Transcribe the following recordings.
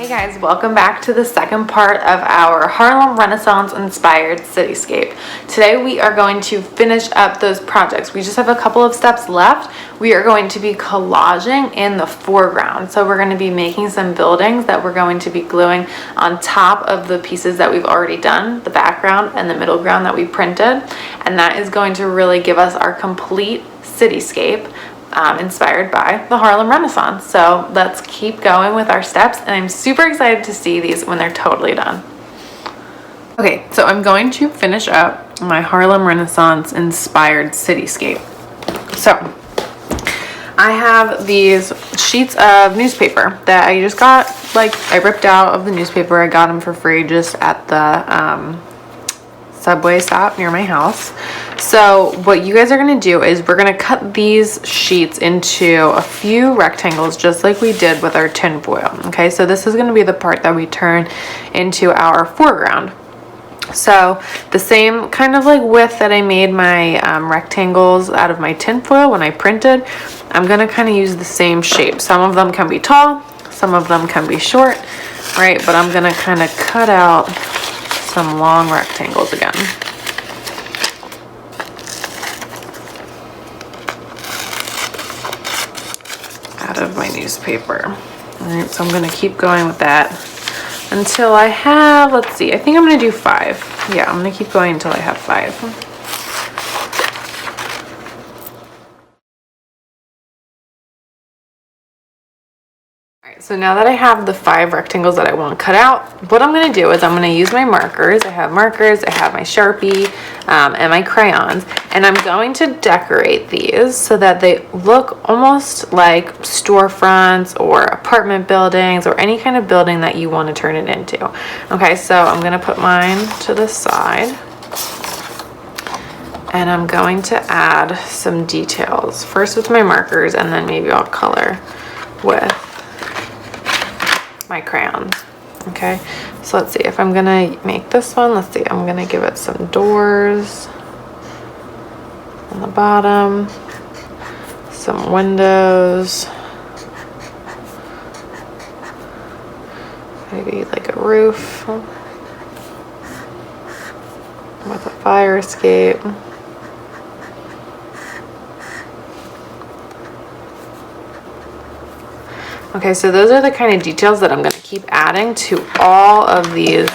Hey guys, welcome back to the second part of our Harlem Renaissance inspired cityscape. Today we are going to finish up those projects. We just have a couple of steps left. We are going to be collaging in the foreground. So we're going to be making some buildings that we're going to be gluing on top of the pieces that we've already done, the background and the middle ground that we printed. And that is going to really give us our complete cityscape. Inspired by the Harlem Renaissance. So let's keep going with our steps, and I'm super excited to see these when they're totally done. Okay, so I'm going to finish up my Harlem Renaissance inspired cityscape. So I have these sheets of newspaper that I just got, I ripped out of the newspaper. I got them for free just at the subway stop near my house. So what you guys are going to do is we're going to cut these sheets into a few rectangles just like we did with our tin foil. Okay, so this is going to be the part that we turn into our foreground. So the same kind of width that I made my rectangles out of my tin foil when I printed, I'm going to kind of use the same shape. Some of them can be tall, some of them can be short, right? But I'm going to kind of cut out some long rectangles again. Out of my newspaper. All right, so I'm going to keep going with that until I have, let's see, I think I'm going to do 5. Yeah, I'm going to keep going until I have 5. So now that I have the 5 rectangles that I want to cut out, what I'm going to do is I'm going to use my markers. I have markers, I have my Sharpie, and my crayons, and I'm going to decorate these so that they look almost like storefronts or apartment buildings or any kind of building that you want to turn it into. Okay, so I'm going to put mine to the side, and I'm going to add some details. First with my markers, and then maybe I'll color with my crayons. Okay, so let's see if I'm gonna make this one. Let's see, I'm gonna give it some doors on the bottom, some windows, maybe like a roof with a fire escape. Okay, so those are the kind of details that I'm going to keep adding to all of these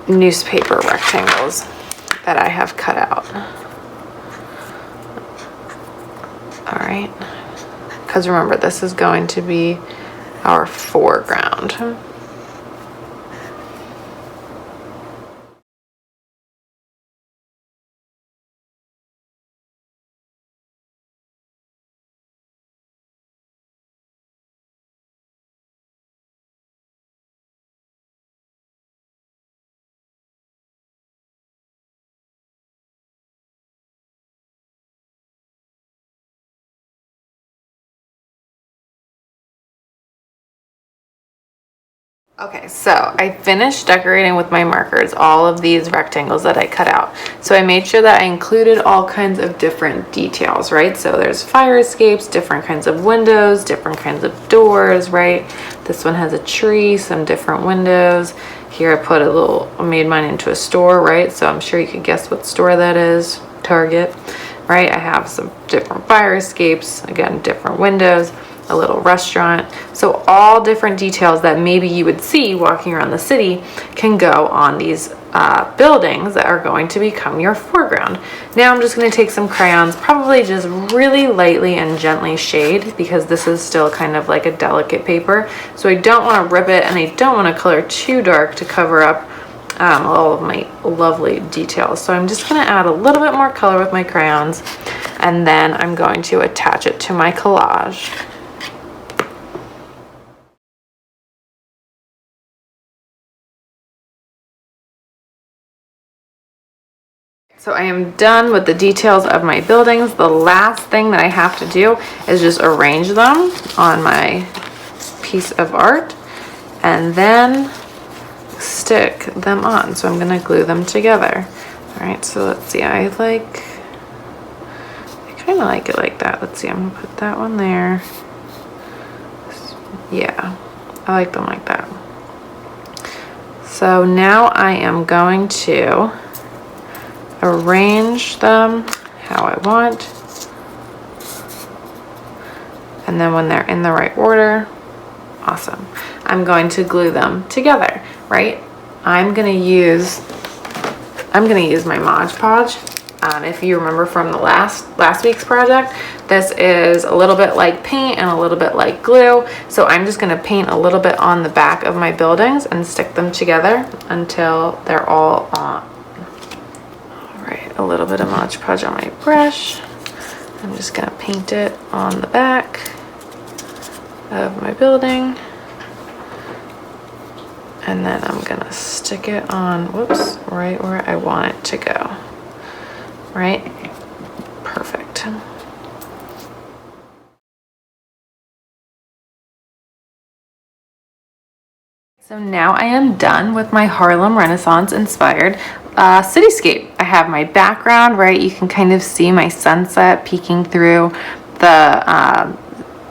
newspaper rectangles that I have cut out. All right, because remember, this is going to be our foreground. Okay, so I finished decorating with my markers all of these rectangles that I cut out. So I made sure that I included all kinds of different details, right? So there's fire escapes, different kinds of windows, different kinds of doors, right? This one has a tree, some different windows. Here I made mine into a store, right? So I'm sure you could guess what store that is, Target, right? I have some different fire escapes, again, different windows, a little restaurant. So all different details that maybe you would see walking around the city can go on these buildings that are going to become your foreground. Now I'm just going to take some crayons, probably just really lightly and gently shade, because this is still kind of like a delicate paper. So I don't want to rip it, and I don't want to color too dark to cover up all of my lovely details. So I'm just going to add a little bit more color with my crayons, and then I'm going to attach it to my collage. So I am done with the details of my buildings. The last thing that I have to do is just arrange them on my piece of art and then stick them on. So I'm going to glue them together. All right, so let's see. I kind of like it like that. Let's see. I'm going to put that one there. Yeah. I like them like that. So now I am going to arrange them how I want. And then when they're in the right order, awesome. I'm going to glue them together, right? I'm gonna use my Mod Podge. If you remember from the last week's project, this is a little bit like paint and a little bit like glue. So I'm just gonna paint a little bit on the back of my buildings and stick them together until they're all on. All right, a little bit of Mod Podge on my brush. I'm just gonna paint it on the back of my building. And then I'm gonna stick it on, whoops, right where I want it to go. Right? Perfect. So now I am done with my Harlem Renaissance inspired cityscape. I have my background, right? You can kind of see my sunset peeking through the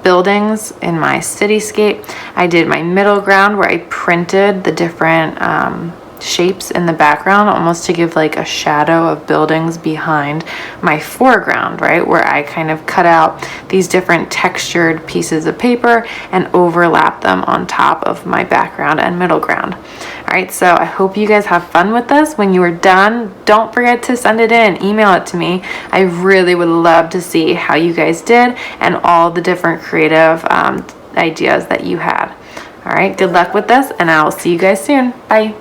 buildings in my cityscape. I did my middle ground where I printed the different shapes in the background, almost to give like a shadow of buildings behind my foreground, right, where I kind of cut out these different textured pieces of paper and overlap them on top of my background and middle ground. All right, so I hope you guys have fun with this. When you are done, don't forget to send it in, email it to me. I really would love to see how you guys did and all the different creative ideas that you had. All right, good luck with this, and I will see you guys soon. Bye.